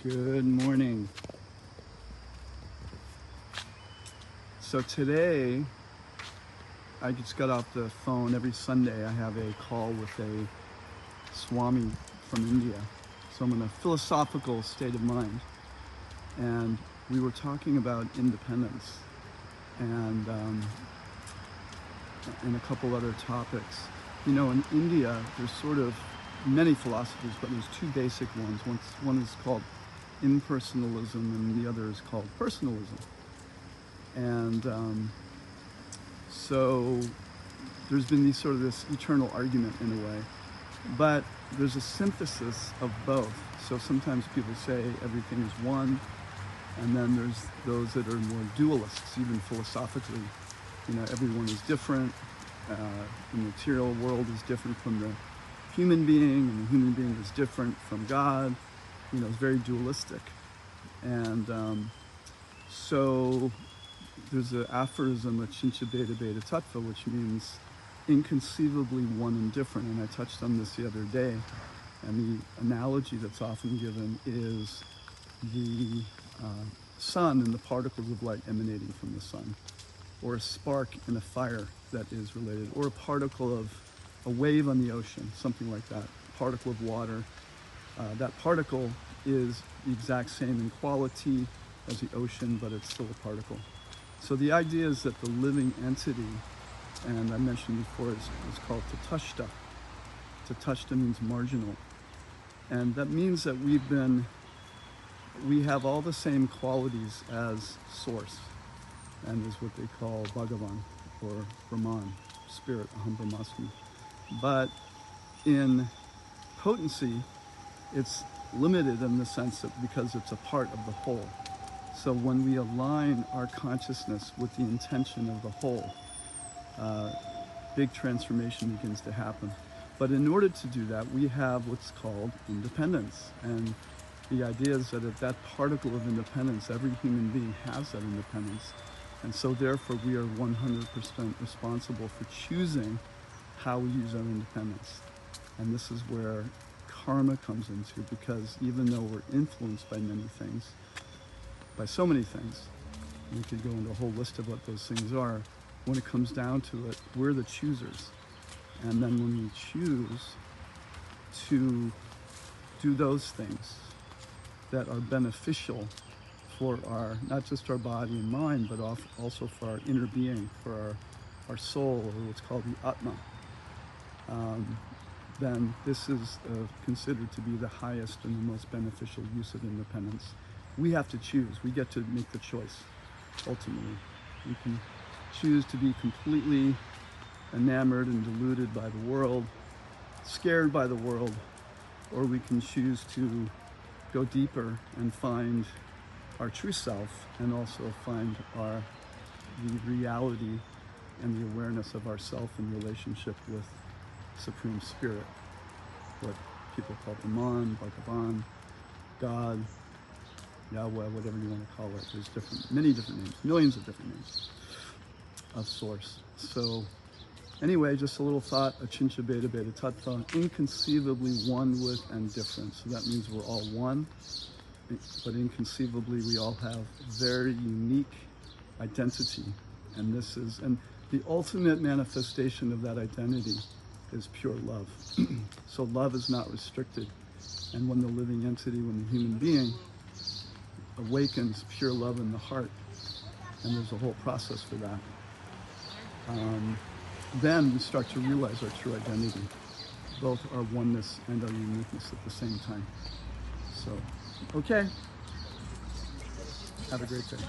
Good morning. So today, I just got off the phone. Every Sunday I have a call with a Swami from India. So I'm in a philosophical state of mind. And we were talking about independence and a couple other topics. You know, in India, there's sort of many philosophies, but there's two basic ones. One is called impersonalism and the other is called personalism. And so there's been this eternal argument in a way, but there's a synthesis of both. So sometimes people say everything is one, and then there's those that are more dualists, even philosophically. You know, everyone is different. The material world is different from the human being, and the human being is different from God. You know, it's very dualistic. And so there's an aphorism, Achincha Beta Beta Tattva, which means inconceivably one and different. And I touched on this the other day. And the analogy that's often given is the sun and the particles of light emanating from the sun, or a spark in a fire that is related, or a particle of a wave on the ocean, something like that, a particle of water. That particle is the exact same in quality as the ocean, but it's still a particle. So the idea is that the living entity, and I mentioned before, is called Tatashta. Tatashta means marginal. And that means that we have all the same qualities as Source, and is what they call Bhagavan, or Brahman, Spirit, Aham Brahmasmi. But in potency, it's limited in the sense that because it's a part of the whole. So when we align our consciousness with the intention of the whole, big transformation begins to happen. But in order to do that, we have what's called independence. And the idea is that at that particle of independence, every human being has that independence. And so therefore we are 100% responsible for choosing how we use our independence. And this is where karma comes into, because even though we're influenced by many things, by so many things, we could go into a whole list of what those things are, when it comes down to it, we're the choosers. And then when we choose to do those things that are beneficial for not just our body and mind, but also for our inner being, for our soul, or what's called the Atma, then this is considered to be the highest and the most beneficial use of independence. We have to choose. We get to make the choice, ultimately. We can choose to be completely enamored and deluded by the world, scared by the world, or we can choose to go deeper and find our true self, and also find the reality and the awareness of ourself in relationship with Supreme Spirit, what people call Iman, Bhagavan, God, Yahweh, whatever you want to call it. There's many different names, millions of different names of Source. So anyway, just a little thought, Achincha Beta Beta Tattva, inconceivably one with and different. So that means we're all one, but inconceivably we all have very unique identity. And the ultimate manifestation of that identity is pure love. So love is not restricted. And when the living entity, when the human being awakens pure love in the heart, and there's a whole process for that, then we start to realize our true identity, both our oneness and our uniqueness at the same time. So, okay. Have a great day.